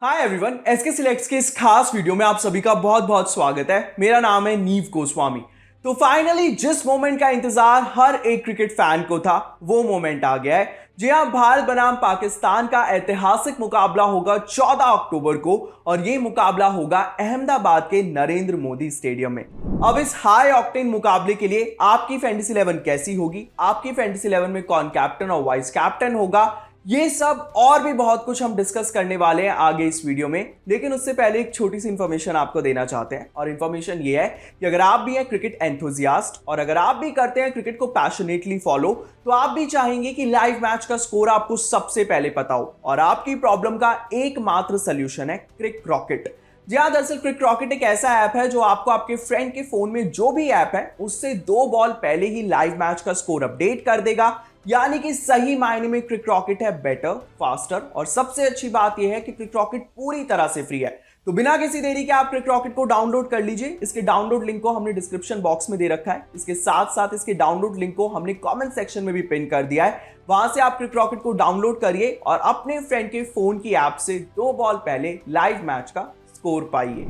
Hi everyone, SK selects के इस खास वीडियो में आप सभी का बहुत बहुत स्वागत है। मेरा नाम है नीव गोस्वामी। तो फाइनली जिस मोमेंट का इंतजार हर एक क्रिकेट फैन को था वो मोमेंट आ गया है। जी हाँ, भारत बनाम पाकिस्तान का ऐतिहासिक मुकाबला होगा 14 अक्टूबर को और ये मुकाबला होगा अहमदाबाद के नरेंद्र मोदी स्टेडियम में। अब इस हाई ऑक्टेन मुकाबले के लिए आपकी फैंटेसी 11 कैसी होगी, आपकी फैंटेसी 11 में कौन कैप्टन और वाइस कैप्टन होगा, ये सब और भी बहुत कुछ हम डिस्कस करने वाले हैं आगे इस वीडियो में। लेकिन उससे पहले एक छोटी सी इंफॉर्मेशन आपको देना चाहते हैं और इंफॉर्मेशन ये है कि अगर आप भी हैं क्रिकेट एंथुजियास्ट और अगर आप भी करते हैं क्रिकेट को पैशनेटली फॉलो, तो आप भी चाहेंगे कि लाइव मैच का स्कोर आपको सबसे पहले पता हो। और आपकी प्रॉब्लम का एकमात्र सोल्यूशन है क्रिक रॉकेट। जी हाँ, दरअसल क्रिक रॉकेट एक ऐसा ऐप है जो आपको आपके फ्रेंड के फोन में जो भी ऐप है उससे 2 बॉल पहले ही लाइव मैच का स्कोर अपडेट कर देगा। यानी कि सही मायने में क्रिक रॉकेट है बेटर, फास्टर और सबसे अच्छी बात यह है कि क्रिक रॉकेट पूरी तरह से फ्री है। तो बिना किसी देरी के आप क्रिक रॉकेट को डाउनलोड कर लीजिए। इसके डाउनलोड लिंक को हमने डिस्क्रिप्शन बॉक्स में दे रखा है। इसके साथ साथ इसके डाउनलोड लिंक को हमने कमेंट सेक्शन में भी पिन कर दिया है। वहां से आप क्रिक रॉकेट को डाउनलोड करिए और अपने फ्रेंड के फोन की ऐप से 2 बॉल पहले लाइव मैच का स्कोर पाइए।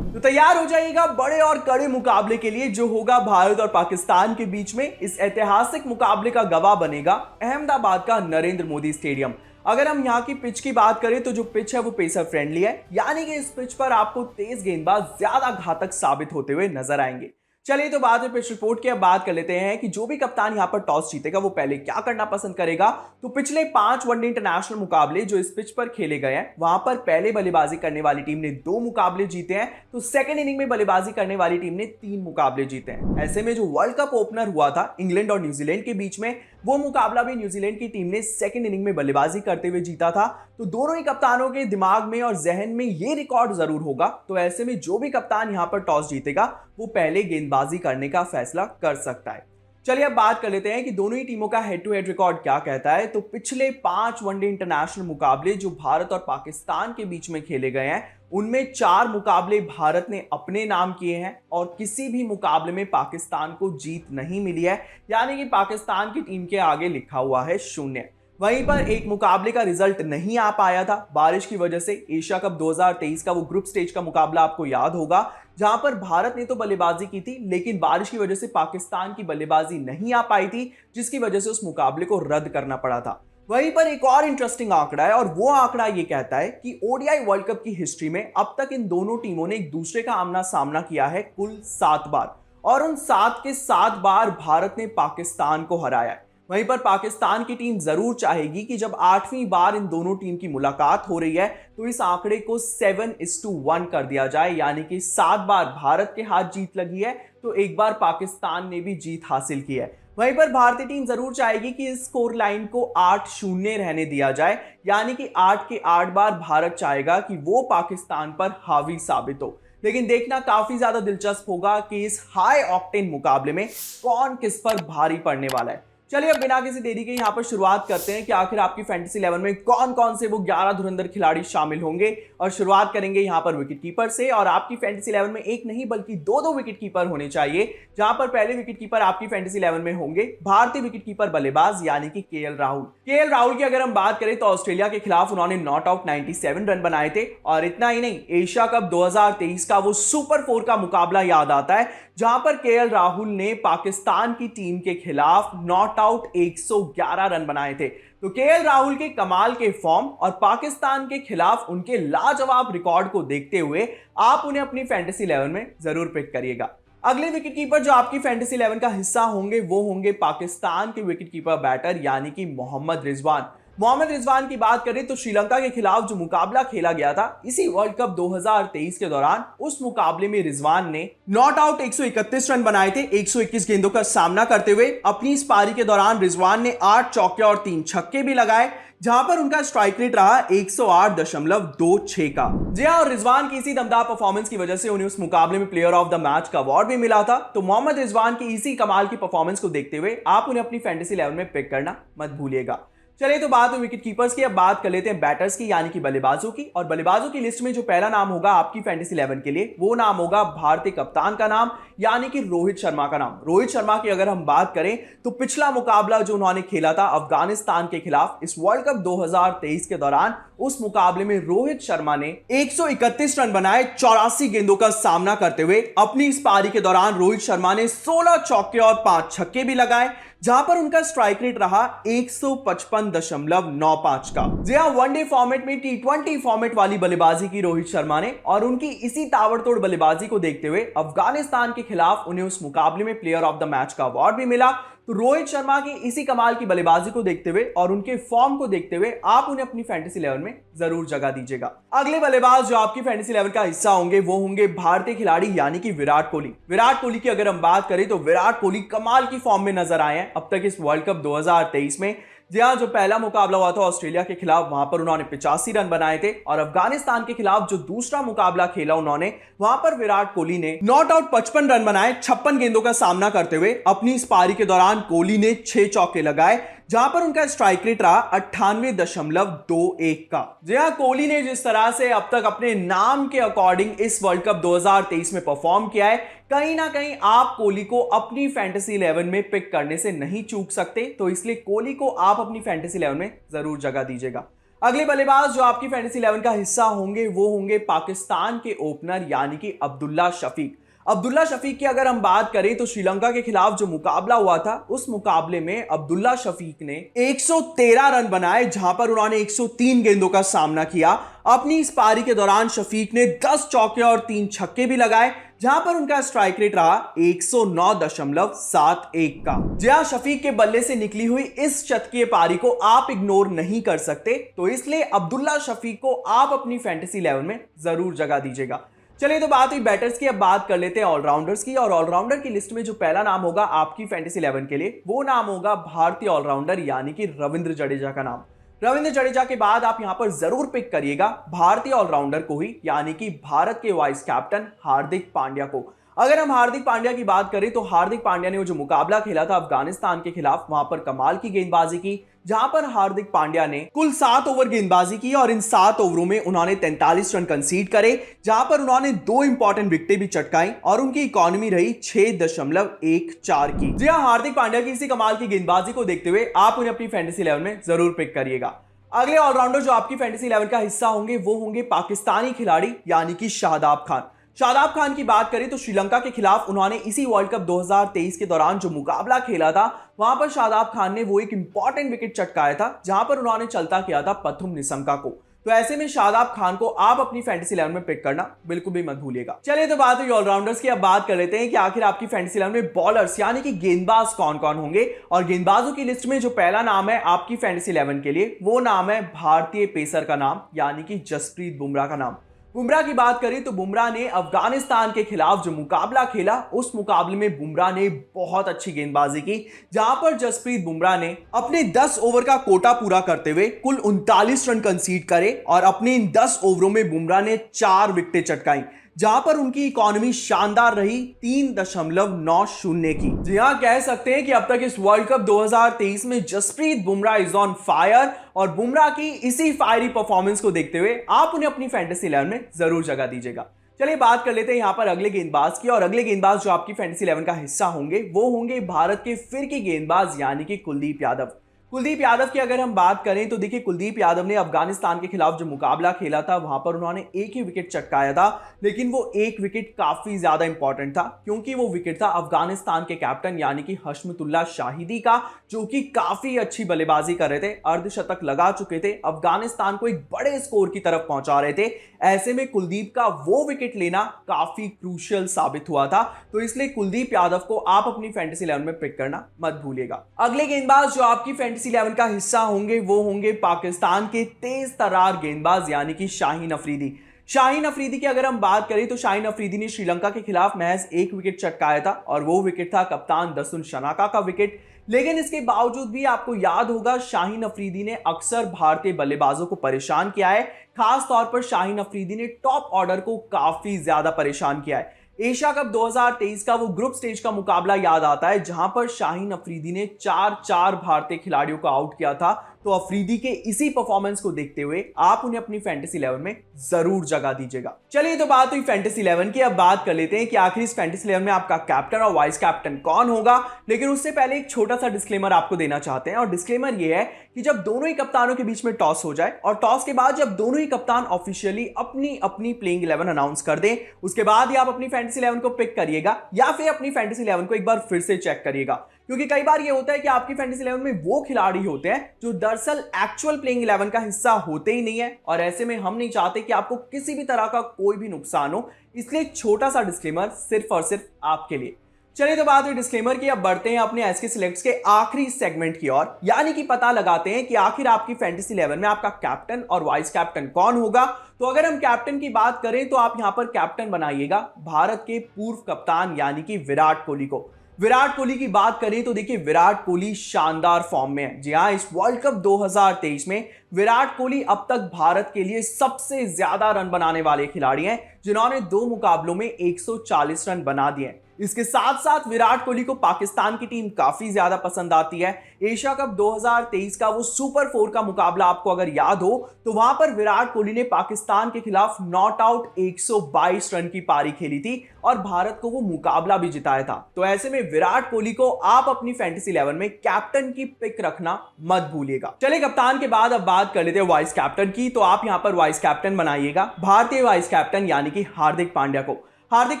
तो तैयार हो जाइएगा बड़े और कड़े मुकाबले के लिए जो होगा भारत और पाकिस्तान के बीच में। इस ऐतिहासिक मुकाबले का गवाह बनेगा अहमदाबाद का नरेंद्र मोदी स्टेडियम। अगर हम यहाँ की पिच की बात करें तो जो पिच है वो पेसर फ्रेंडली है, यानी कि इस पिच पर आपको तेज गेंदबाज ज्यादा घातक साबित होते हुए नजर आएंगे। चलिए तो बाद में पिच रिपोर्ट की अब बात कर लेते हैं कि जो भी कप्तान यहां पर टॉस जीतेगा वो पहले क्या करना पसंद करेगा। तो पिछले 5 वनडे इंटरनेशनल मुकाबले जो इस पिच पर खेले गए हैं वहां पर पहले बल्लेबाजी करने वाली टीम ने 2 मुकाबले जीते हैं, तो सेकंड इनिंग में बल्लेबाजी करने वाली टीम ने 3 मुकाबले जीते हैं। ऐसे में जो वर्ल्ड कप ओपनर हुआ था इंग्लैंड और न्यूजीलैंड के बीच में, वो मुकाबला भी न्यूजीलैंड की टीम ने सेकंड इनिंग में बल्लेबाजी करते हुए जीता था। तो दोनों ही कप्तानों के दिमाग में और जहन में ये रिकॉर्ड जरूर होगा। तो ऐसे में जो भी कप्तान यहां पर टॉस जीतेगा वो पहले गेंदबाजी करने का फैसला कर सकता है। चलिए अब बात कर लेते हैं कि दोनों ही टीमों का हेड टू हेड रिकॉर्ड क्या कहता है। तो पिछले 5 वनडे इंटरनेशनल मुकाबले जो भारत और पाकिस्तान के बीच में खेले गए हैं उनमें 4 मुकाबले भारत ने अपने नाम किए हैं और किसी भी मुकाबले में पाकिस्तान को जीत नहीं मिली है, यानी कि पाकिस्तान की टीम के आगे लिखा हुआ है 0। वहीं पर एक मुकाबले का रिजल्ट नहीं आ पाया था बारिश की वजह से। एशिया कप 2023 का वो ग्रुप स्टेज का मुकाबला आपको याद होगा, जहां पर भारत ने तो बल्लेबाजी की थी लेकिन बारिश की वजह से पाकिस्तान की बल्लेबाजी नहीं आ पाई थी, जिसकी वजह से उस मुकाबले को रद्द करना पड़ा था। वहीं पर एक और इंटरेस्टिंग आंकड़ा है और वो आंकड़ा ये कहता है कि ओडीआई वर्ल्ड कप की हिस्ट्री में अब तक इन दोनों टीमों ने एक दूसरे का आमना सामना किया है कुल 7 बार और उन 7 के 7 बार भारत ने पाकिस्तान को हराया है। वहीं पर पाकिस्तान की टीम जरूर चाहेगी कि जब 8वीं बार इन दोनों टीम की मुलाकात हो रही है तो इस आंकड़े को 7:1 कर दिया जाए, यानी कि 7 बार भारत के हाथ जीत लगी है तो एक बार पाकिस्तान ने भी जीत हासिल की है। वहीं पर भारतीय टीम जरूर चाहेगी कि इस स्कोर लाइन को 8-0 रहने दिया जाए, यानी कि 8 के 8 बार भारत चाहेगा कि वो पाकिस्तान पर हावी साबित हो। लेकिन देखना काफी ज्यादा दिलचस्प होगा कि इस हाई ऑक्टेन मुकाबले में कौन किस पर भारी पड़ने वाला है। चलिए अब बिना किसी देरी के यहाँ पर शुरुआत करते हैं कि आखिर आपकी फैंटेसी 11 में कौन कौन से वो 11 धुरंधर खिलाड़ी शामिल होंगे। और शुरुआत करेंगे यहाँ पर विकेट कीपर से। और आपकी फैंटेसी 11 में एक नहीं बल्कि 2 विकेट कीपर होने चाहिए, जहां पर पहले विकेट कीपर आपकी फैंटेसी 11 में होंगे भारतीय विकेट कीपर बल्लेबाज यानी कि केएल राहुल। केएल राहुल की अगर हम बात करें तो ऑस्ट्रेलिया के खिलाफ उन्होंने नॉट आउट 97 रन बनाए थे। और इतना ही नहीं, एशिया कप 2023 का वो सुपर 4 का मुकाबला याद आता है जहां पर केएल राहुल ने पाकिस्तान की टीम के खिलाफ नॉट आउट 111 रन बनाए थे। तो केएल राहुल के कमाल के फॉर्म और पाकिस्तान के खिलाफ उनके लाजवाब रिकॉर्ड को देखते हुए आप उन्हें अपनी फैंटेसी 11 में जरूर पिक करिएगा। अगले विकेट कीपर जो आपकी फैंटेसी 11 का हिस्सा होंगे वो होंगे पाकिस्तान के विकेट कीपर बैटर यानी कि मोहम्मद रिजवान। मोहम्मद रिजवान की बात करें तो श्रीलंका के खिलाफ जो मुकाबला खेला गया था इसी वर्ल्ड कप 2023 के दौरान, उस मुकाबले में रिजवान ने नॉट आउट 131 रन बनाए थे 121 गेंदों का सामना करते हुए। अपनी इस पारी के दौरान रिजवान ने 8 चौके और 3 छक्के भी लगाए, जहां पर उनका स्ट्राइक रेट रहा 108.26 का। जी हां, और रिजवान की इसी दमदार परफॉर्मेंस की वजह से उन्हें उस मुकाबले में प्लेयर ऑफ द मैच का अवार्ड भी मिला था। तो मोहम्मद रिजवान की इसी कमाल की परफॉर्मेंस को देखते हुए आप उन्हें अपनी फैंटेसी 11 में पिक करना मत भूलिएगा। चलिए तो बात हुई विकेट कीपर्स की, अब बात कर लेते हैं बैटर्स की यानी कि बल्लेबाजों की। और बल्लेबाजों की लिस्ट में जो पहला नाम होगा आपकी फैंटेसी 11 के लिए, वो नाम होगा भारतीय कप्तान का नाम यानी कि रोहित शर्मा का नाम। रोहित शर्मा की अगर हम बात करें तो पिछला मुकाबला जो उन्होंने खेला था अफगानिस्तान के खिलाफ इस वर्ल्ड कप 2023 के दौरान, उस मुकाबले में रोहित शर्मा ने 131 रन बनाए 84 गेंदों का सामना करते हुए। अपनी इस पारी के दौरान रोहित शर्मा ने 16 चौके और 5 छक्के भी लगाए, जहां पर उनका स्ट्राइक रेट रहा 155.95 का। जी हां, वनडे फॉर्मेट में T20 फॉर्मेट वाली बल्लेबाजी की रोहित शर्मा ने, और उनकी इसी ताबड़तोड़ बल्लेबाजी को देखते हुए अफगानिस्तान के खिलाफ उन्हें उस मुकाबले में प्लेयर ऑफ द मैच का अवार्ड भी मिला। तो रोहित शर्मा की इसी कमाल की बल्लेबाजी को देखते हुए और उनके फॉर्म को देखते हुए आप उन्हें अपनी फैंटेसी 11 में जरूर जगह दीजिएगा। अगले बल्लेबाज जो आपकी फैंटेसी 11 का हिस्सा होंगे वो होंगे भारतीय खिलाड़ी यानी कि विराट कोहली। विराट कोहली की अगर हम बात करें तो विराट कोहली कमाल की फॉर्म में नजर आए हैं अब तक इस वर्ल्ड कप 2023 में। जी हाँ, जो पहला मुकाबला हुआ था ऑस्ट्रेलिया के खिलाफ, वहां पर उन्होंने 85 रन बनाए थे, और अफगानिस्तान के खिलाफ जो दूसरा मुकाबला खेला उन्होंने, वहां पर विराट कोहली ने नॉट आउट 55 रन बनाए 56 गेंदों का सामना करते हुए। अपनी इस पारी के दौरान कोहली ने 6 चौके लगाए, जहां पर उनका स्ट्राइक रेट रहा 98.21 का। जी हाँ, कोहली ने जिस तरह से अब तक अपने नाम के अकॉर्डिंग इस वर्ल्ड कप 2023 में परफॉर्म किया है, कहीं ना कहीं आप कोहली को अपनी फैंटेसी 11 में पिक करने से नहीं चूक सकते। तो इसलिए कोहली को आप अपनी फैंटेसी 11 में जरूर जगह दीजिएगा। अगले बल्लेबाज जो आपकी फैंटेसी 11 का हिस्सा होंगे वो होंगे पाकिस्तान के ओपनर यानी कि अब्दुल्ला शफीक। अब्दुल्ला शफीक की अगर हम बात करें तो श्रीलंका के खिलाफ जो मुकाबला हुआ था, उस मुकाबले में अब्दुल्ला शफीक ने 113 रन बनाए, जहां पर उन्होंने 103 गेंदों का सामना किया। अपनी इस पारी के दौरान शफीक ने 10 चौके और 3 छक्के भी लगाए, जहां पर उनका स्ट्राइक रेट रहा 109.71 का। जी हां, शफीक के बल्ले से निकली हुई इस शतकीय पारी को आप इग्नोर नहीं कर सकते, तो इसलिए अब्दुल्ला शफीक को आप अपनी फैंटेसी 11 में जरूर जगह दीजिएगा। चलिए तो बात हुई बैटर्स की, अब बात कर लेते हैं ऑलराउंडर्स की। और ऑलराउंडर की लिस्ट में जो पहला नाम होगा आपकी फैंटेसी 11 के लिए, वो नाम होगा भारतीय ऑलराउंडर यानी कि रविंद्र जडेजा का नाम। रविंद्र जडेजा के बाद आप यहां पर जरूर पिक करिएगा भारतीय ऑलराउंडर को ही, यानी कि भारत के वाइस कैप्टन हार्दिक पांड्या को। अगर हम हार्दिक पांड्या की बात करें तो हार्दिक पांड्या ने वो जो मुकाबला खेला था अफगानिस्तान के खिलाफ, वहां पर कमाल की गेंदबाजी की, जहां पर हार्दिक पांड्या ने कुल 7 ओवर गेंदबाजी की और इन 7 ओवरों में उन्होंने 43 रन कंसीड करे, जहां पर उन्होंने 2 इंपॉर्टेंट विकेटें भी चटकाई और उनकी इकोनॉमी रही 6.14 की। जी हां, हार्दिक पांड्या की इसी कमाल की गेंदबाजी को देखते हुए आप उन्हें अपनी फैंटेसी 11 में जरूर पिक करिएगा। अगले ऑलराउंडर जो आपकी फैंटेसी 11 का हिस्सा होंगे वो होंगे पाकिस्तानी खिलाड़ी यानी कि शादाब खान। शादाब खान की बात करें तो श्रीलंका के खिलाफ उन्होंने इसी वर्ल्ड कप 2023 के दौरान जो मुकाबला खेला था, वहां पर शादाब खान ने वो एक इंपॉर्टेंट विकेट चटकाया था, जहां पर उन्होंने चलता किया था पथुम निशंका को। तो ऐसे में शादाब खान को आप अपनी फैंटेसी 11 में पिक करना बिल्कुल भी मत भूलिएगा। चलिए तो बात हुई ऑलराउंडर्स की, अब बात कर लेते हैं कि आखिर आपकी फैंटेसी 11 में बॉलर्स यानी कि गेंदबाज कौन कौन होंगे। और गेंदबाजों की लिस्ट में जो पहला नाम है आपकी फैंटेसी 11 के लिए, वो नाम है भारतीय पेसर का नाम यानी कि जसप्रीत बुमराह का नाम। बुमराह की बात करें तो बुमराह ने अफगानिस्तान के खिलाफ जो मुकाबला खेला, उस मुकाबले में बुमराह ने बहुत अच्छी गेंदबाजी की, जहां पर जसप्रीत बुमराह ने अपने 10 ओवर का कोटा पूरा करते हुए कुल 39 रन कंसीड करे और अपने इन 10 ओवरों में बुमराह ने 4 विकेटें चटकाई, जहां पर उनकी इकोनॉमी शानदार रही 3.90 की। जी हां, कह सकते हैं कि अब तक इस वर्ल्ड कप 2023 में Jasprit Bumrah is on fire, और बुमराह की इसी फायरी परफॉर्मेंस को देखते हुए आप उन्हें अपनी फैंटेसी 11 में जरूर जगह दीजिएगा। चलिए बात कर लेते हैं यहां पर अगले गेंदबाज की। और अगले गेंदबाज जो आपकी फैंटेसी 11 का हिस्सा होंगे वो होंगे भारत के फिरकी गेंदबाज यानी कि कुलदीप यादव। कुलदीप यादव की अगर हम बात करें तो देखिए, कुलदीप यादव ने अफगानिस्तान के खिलाफ जो मुकाबला खेला था, वहां पर उन्होंने एक ही विकेट चटकाया था, लेकिन वो एक विकेट काफी ज्यादा इंपॉर्टेंट था, क्योंकि वो विकेट था अफगानिस्तान के कैप्टन यानी कि हशमतुल्लाह शाहिदी का, जो कि काफी अच्छी बल्लेबाजी कर रहे थे, अर्धशतक लगा चुके थे, अफगानिस्तान को एक बड़े स्कोर की तरफ पहुंचा रहे थे। ऐसे में कुलदीप का वो विकेट लेना काफी क्रूशियल साबित हुआ था, तो इसलिए कुलदीप यादव को आप अपनी फैंटेसी 11 में पिक करना मत भूलिएगा। अगले गेंदबाज जो आपकी फैंटेसी 11 का हिस्सा होंगे वो होंगे पाकिस्तान के तेज तर्रार गेंदबाज यानी कि शाहीन अफरीदी। शाहीन अफरीदी की अगर हम बात करें तो शाहीन अफरीदी ने श्रीलंका के खिलाफ महज एक विकेट चटकाया था, और वो विकेट था कप्तान दसुन शनाका का विकेट। लेकिन इसके बावजूद भी आपको याद होगा, शाहीन अफरीदी ने अक्सर भारतीय बल्लेबाजों को परेशान किया है। खास तौर पर शाहीन अफरीदी ने टॉप ऑर्डर को काफी ज्यादा परेशान किया है। एशिया कप 2023 का वो ग्रुप स्टेज का मुकाबला याद आता है जहां पर शाहीन अफरीदी ने 4 भारतीय खिलाड़ियों को आउट किया था। तो अफरीदी के इसी परफॉर्मेंस को देखते हुए आप उन्हें अपनी फैंटेसी 11 में जरूर जगह दीजिएगा। चलिए तो बात हुई फैंटेसी 11 की, अब बात कर लेते हैं कि आखिर इस फैंटेसी 11 में आपका कैप्टन और वाइस कैप्टन कौन होगा। लेकिन उससे पहले एक छोटा सा डिस्क्लेमर आपको देना चाहते हैं, और डिस्क्लेमर ये है कि जब दोनों ही कप्तानों के बीच में टॉस हो जाए और टॉस के बाद जब दोनों ही कप्तान ऑफिशियली अपनी अपनी प्लेइंग 11 अनाउंस कर दें, उसके बाद ही आप अपनी फैंटेसी 11 को पिक करिएगा या फिर अपनी फैंटेसी 11 को एक बार फिर से चेक करिएगा। क्योंकि कई बार ये होता है कि आपकी फैंटेसी 11 में वो खिलाड़ी होते हैं जो दरअसल एक्चुअल प्लेइंग 11 का हिस्सा होते ही नहीं है, और ऐसे में हम नहीं चाहते कि आपको किसी भी तरह का कोई भी नुकसान हो, इसलिए छोटा सा डिस्क्लेमर सिर्फ और सिर्फ आपके लिए। चलिए तो बात हुई डिस्क्लेमर की, अब बढ़ते हैं अपने एसके सिलेक्ट्स के आखिरी सेगमेंट की ओर, यानी कि पता लगाते हैं कि आखिर आपकी फैंटेसी 11 में आपका कैप्टन और वाइस कैप्टन कौन होगा। तो अगर हम कैप्टन की बात करें तो आप यहां पर कैप्टन बनाइएगा भारत के पूर्व कप्तान यानी कि विराट कोहली को। विराट कोहली की बात करें तो देखिए विराट कोहली शानदार फॉर्म में है। जी हाँ, इस वर्ल्ड कप 2023 में विराट कोहली अब तक भारत के लिए सबसे ज्यादा रन बनाने वाले खिलाड़ी हैं, जिन्होंने 2 मुकाबलों में 140 रन बना दिए हैं। इसके साथ साथ विराट कोहली को पाकिस्तान की टीम काफी ज्यादा पसंद आती है। एशिया कप 2023 का वो सुपर 4 का मुकाबला आपको अगर याद हो तो वहां पर विराट कोहली ने पाकिस्तान के खिलाफ नॉट आउट 122 रन की पारी खेली थी और भारत को वो मुकाबला भी जिताया था। तो ऐसे में विराट कोहली को आप अपनी फैंटेसी 11 में कैप्टन की पिक रखना मत भूलिएगा। चलिए कप्तान के बाद अब बात कर लेते हैं वाइस कैप्टन की। तो आप यहां पर वाइस कैप्टन बनाइएगा भारतीय वाइस कैप्टन यानी कि हार्दिक पांड्या को। हार्दिक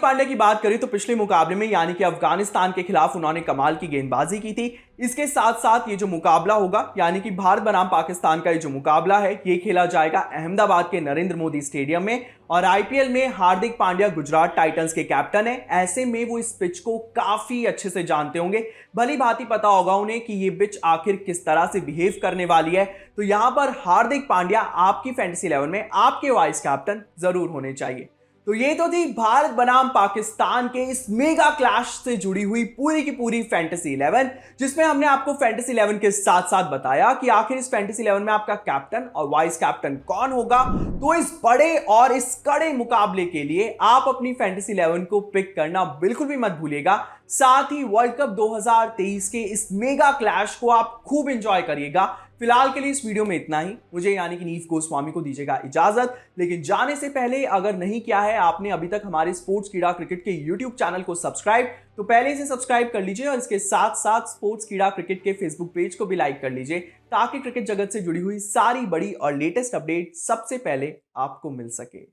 पांड्या की बात करें तो पिछले मुकाबले में यानी कि अफगानिस्तान के खिलाफ उन्होंने कमाल की गेंदबाजी की थी। इसके साथ साथ ये जो मुकाबला होगा यानी कि भारत बनाम पाकिस्तान का ये जो मुकाबला है ये खेला जाएगा अहमदाबाद के नरेंद्र मोदी स्टेडियम में, और आईपीएल में हार्दिक पांड्या गुजरात टाइटंस के कैप्टन है। ऐसे में वो इस पिच को काफी अच्छे से जानते होंगे, भली भांति पता होगा उन्हें कि ये पिच आखिर किस तरह से बिहेव करने वाली है। तो यहां पर हार्दिक पांड्या आपकी फैंटेसी 11 में आपके वाइस कैप्टन जरूर होने चाहिए। तो ये तो थी भारत बनाम पाकिस्तान के इस मेगा क्लैश से जुड़ी हुई पूरी की पूरी फैंटेसी 11, जिसमें हमने आपको फैंटेसी 11 के साथ साथ बताया कि आखिर इस फैंटेसी 11 में आपका कैप्टन और वाइस कैप्टन कौन होगा। तो इस बड़े और इस कड़े मुकाबले के लिए आप अपनी फैंटेसी 11 को पिक करना बिल्कुल भी मत भूलिएगा। साथ ही वर्ल्ड कप 2023 के इस मेगा क्लैश को आप खूब एंजॉय करिएगा। फिलहाल के लिए इस वीडियो में इतना ही। मुझे यानी कि नीफ गोस्वामी को दीजिएगा इजाजत, लेकिन जाने से पहले अगर नहीं किया है आपने अभी तक हमारे स्पोर्ट्स कीड़ा क्रिकेट के यूट्यूब चैनल को सब्सक्राइब, तो पहले से सब्सक्राइब कर लीजिए, और इसके साथ साथ स्पोर्ट्स कीड़ा क्रिकेट के फेसबुक पेज को भी लाइक कर लीजिए, ताकि क्रिकेट जगत से जुड़ी हुई सारी बड़ी और लेटेस्ट अपडेट सबसे पहले आपको मिल सके।